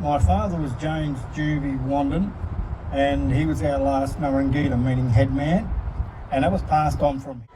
My father was James Juby Wandon, and he was our last Narangita, meaning head man, and that was passed on from him.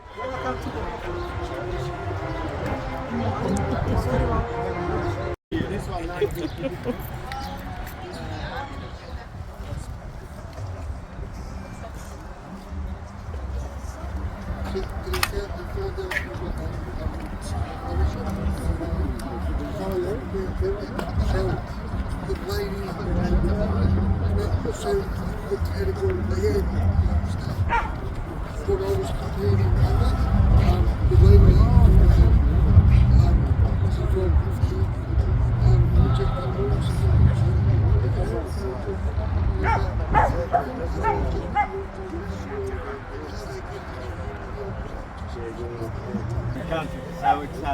So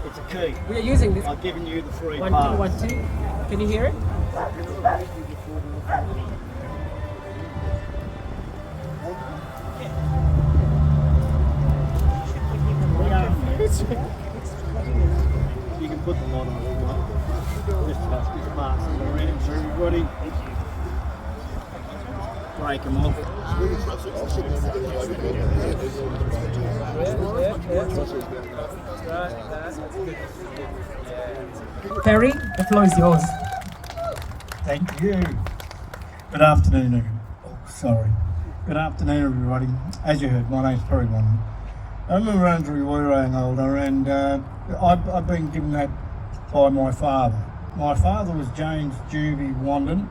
it's a key. We are using this. I've given you the free 1, pass. 2, 1, 2. Can you hear it? You can put the lot on it. Just pass it around for everybody. Break them off. Perry, the floor is yours. Thank you. Good afternoon, everybody. Oh, sorry. Good afternoon, everybody. As you heard, my name's Perry Wandon. I'm a Wurundjeri Wurrung older, and I've been given that by my father. My father was James Juby Wandon,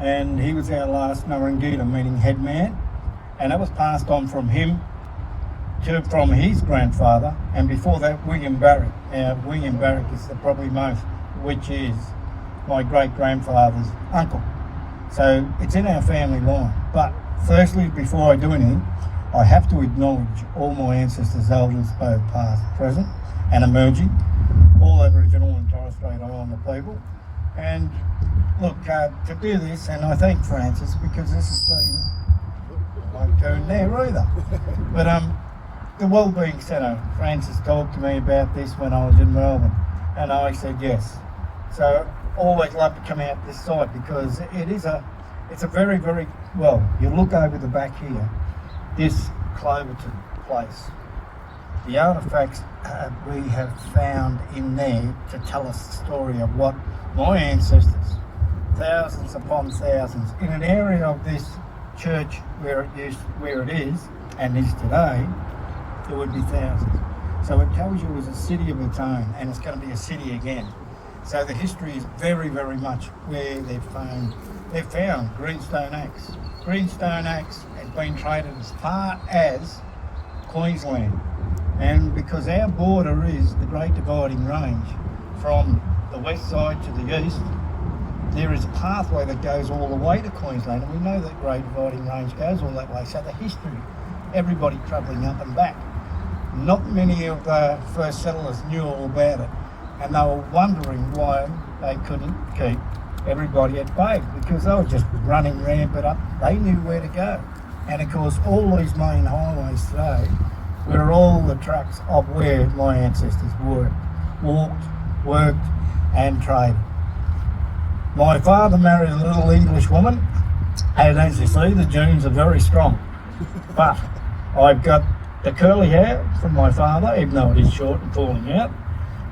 and he was our last Narangita, meaning head man, and that was passed on from him from his grandfather, and before that William Barrick. Now William Barrick is the probably most, which is my great grandfather's uncle. So it's in our family line. But firstly, before I do anything, I have to acknowledge all my ancestors, elders, both past, present, and emerging, all Aboriginal and Torres Strait Islander people. And look, to do this, and I thank Francis because this has been, I won't turn there either. But the Wellbeing Centre, Francis talked to me about this when I was in Melbourne, and I said yes. So always love to come out this site because it's a very, very, well, you look over the back here, this Cloverton place, the artefacts we have found in there to tell us the story of what my ancestors, thousands upon thousands, in an area of this church where it is and is today, there would be thousands. So it tells you it was a city of its own, and it's going to be a city again. So the history is very, very much where they've found greenstone axe. Greenstone axe has been traded as far as Queensland, and because our border is the Great Dividing Range from the west side to the east, there is a pathway that goes all the way to Queensland, and we know that Great Dividing Range goes all that way. So the history, everybody travelling up and back. Not many of the first settlers knew all about it, and they were wondering why they couldn't keep everybody at bay, because they were just running rampant up. They knew where to go. And of course, all these main highways today were all the tracks of where my ancestors walked, worked, and traded. My father married a little English woman, and as you see, the genes are very strong. But I've got the curly hair from my father, even though it is short and falling out.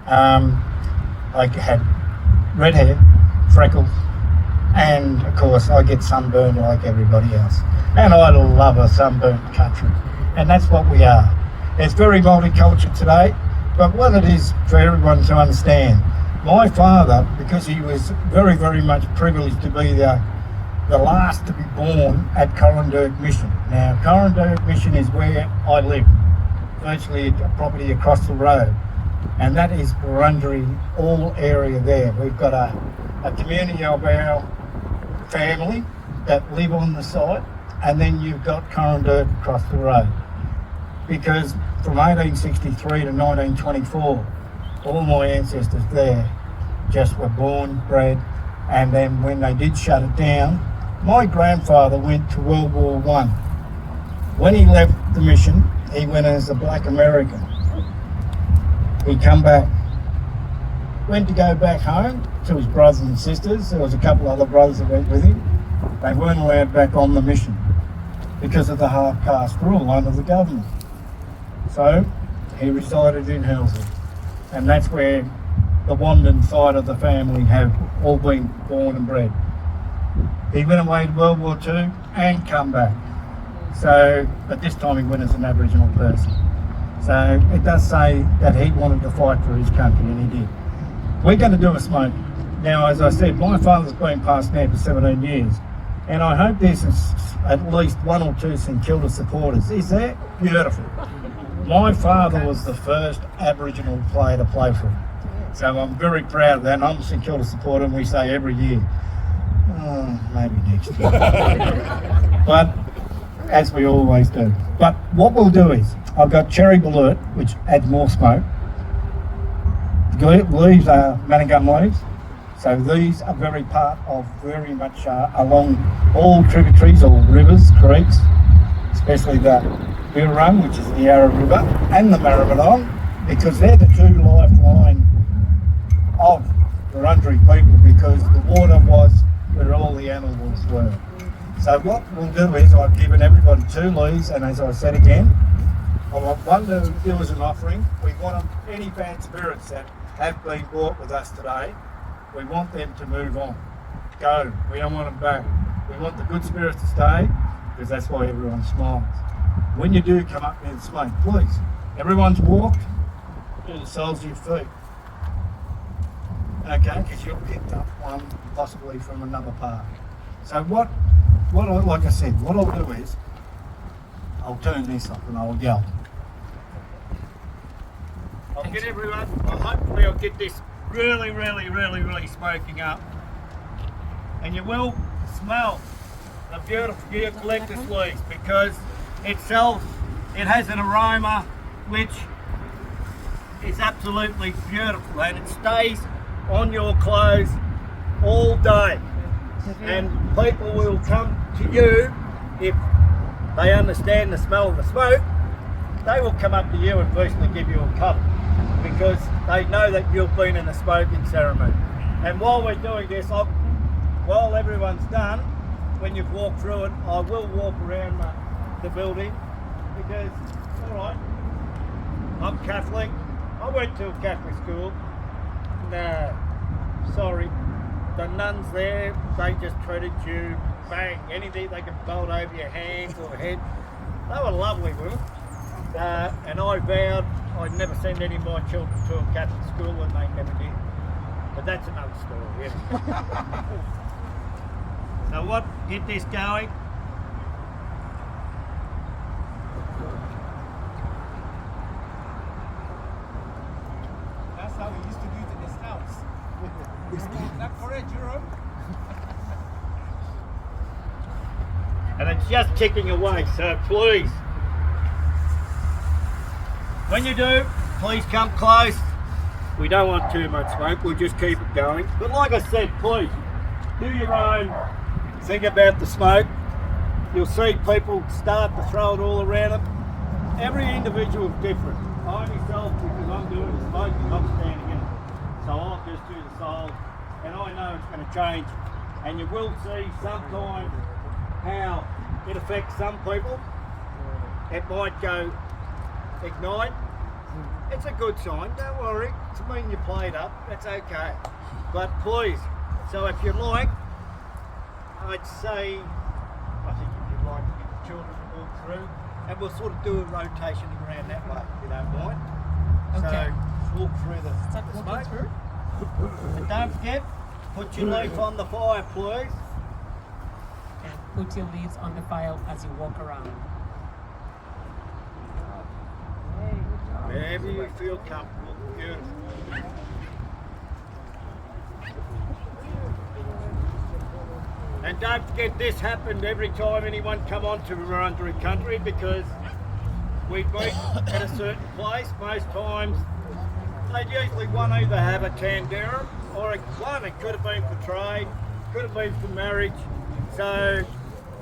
I had red hair, freckles, and of course I get sunburned like everybody else. And I love a sunburned country, and that's what we are. It's very multicultural today, but what it is for everyone to understand, my father, because he was very, very much privileged to be the last to be born at Corranderg Mission. Now, Corranderg Mission is where I live, virtually a property across the road, and that is Wurundjeri, all area there. We've got a community of our family that live on the site, and then you've got Corranderg across the road. Because from 1863 to 1924, all my ancestors there just were born, bred, and then when they did shut it down, my grandfather went to World War I. When he left the mission, he went as a black American. He come back, went to go back home, to his brothers and sisters. There was a couple other brothers that went with him. They weren't allowed back on the mission because of the half-caste rule under the government. So he resided in Halsey, and that's where the Wandon side of the family have all been born and bred. He went away to World War II and come back. So, but this time he went as an Aboriginal person. So it does say that he wanted to fight for his country, and he did. We're going to do a smoke. Now, as I said, my father's been passed now for 17 years, and I hope there's at least one or two St Kilda supporters. Is there? Beautiful. My father was the first Aboriginal player to play for him. So I'm very proud of that, and I'm a St Kilda supporter, and we say every year, maybe next year. But, as we always do. But what we'll do is, I've got cherry balut, which adds more smoke. The leaves are manigum leaves, so these are very much along all tributaries or rivers, creeks, especially the billowing, which is the Yarra River, and the Maribyrnong, because they're the two lifeline of the Wurundjeri people, because the water was where all the animals were. So what we'll do is, I've given everybody 2 leaves, and as I said again, I want one to do as an offering. We want any bad spirits that have been brought with us today, we want them to move on. Go. We don't want them back. We want the good spirits to stay, because that's why everyone smiles. When you do come up near the smoke, please, everyone's walked to the soles of your feet. Okay, because you've picked up one possibly from another part. So like I said, what I'll do is, I'll turn this off and I'll yell. I'll get everyone, hopefully I'll get this really smoking up. And you will smell the beautiful eucalyptus leaves, because it has an aroma which is absolutely beautiful, and it stays on your clothes all day. And people will come to you if they understand the smell of the smoke. They will come up to you and personally give you a cup, because they know that you've been in a smoking ceremony. And while we're doing this, while everyone's done, when you've walked through it, I will walk around the building, because, alright, I'm Catholic. I went to a Catholic school. No, sorry. The nuns there, they just treated you, bang, anything they could bolt over your hands or head. They were lovely women. And I vowed I'd never send any of my children to a Catholic school, and they never did. But that's another story, yeah. So what, get this going. That's how we used to do it in this house. Not correct, Jerome? And it's just ticking away, so please, when you do, please come close. We don't want too much smoke, we'll just keep it going. But like I said, please, do your own, think about the smoke. You'll see people start to throw it all around them. Every individual is different. I myself, because I'm doing the smoking, I'm standing in it. So I'll just do the soul, and I know it's going to change. And you will see sometimes how it affects some people. It might go ignite. It's a good sign, don't worry. It's mean you played up, that's okay. But please, so if you like, I'd say, I think if you'd like to get the children to walk through, and we'll sort of do a rotation around that way, if you don't mind. Okay. So, walk through the smoke. And don't forget, put your leaf on the fire, please. And put your leaves on the fire as you walk around. Wherever you feel comfortable, beautiful. And don't forget, this happened every time anyone come on to Wurundjeri country, because we meet at a certain place. Most times, they'd usually one either have a tandoori, or one, it could have been for trade, could have been for marriage. So,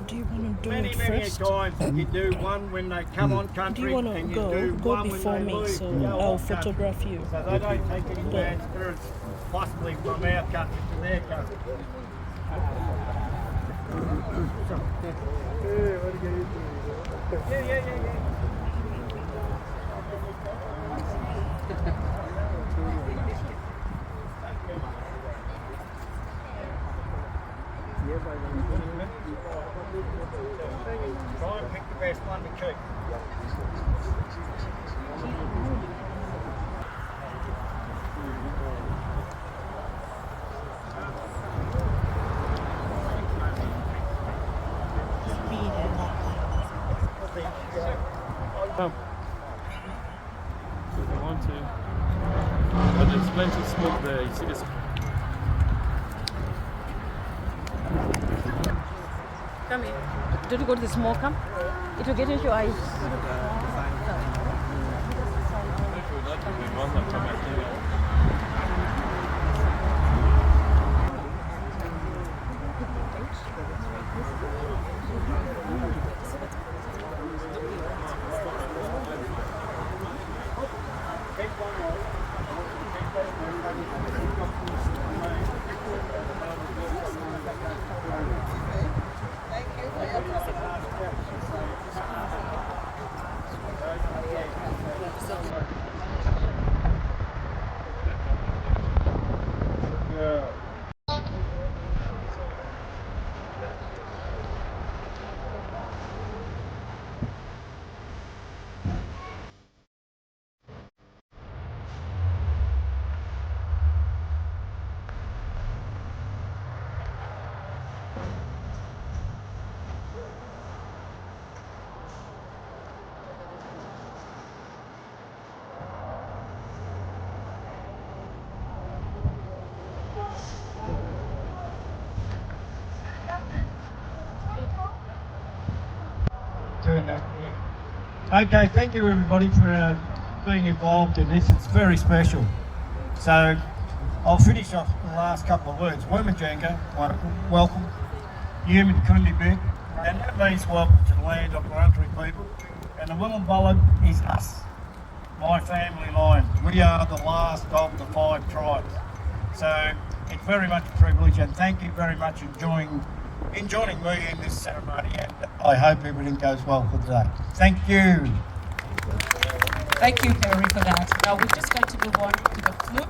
do you want to do many it first? times you do one when they come on country, Do you want and to you do go one before when they me leave so to go I'll off country. photograph you? So they don't take any bad spirits possibly from our country to their country. Yeah. Try and pick the best one to keep. Come. If you want to. But there's plenty of smoke there. You see this? Come here. Did you go to the smoke? Come. It will get into your eyes. Doing that. Okay, thank you everybody for being involved in this. It's very special. So I'll finish off the last couple of words. Wemajanga, welcome. Human Kundibit, and that means welcome to the land of Wurundjeri people. And the Willumbullet is us, my family line. We are the last of the 5 tribes. So it's very much a privilege, and thank you very much for joining me in this ceremony, and I hope everything goes well for today. Thank you. Thank you, Perry, for that. Now we're just going to move on to the flute.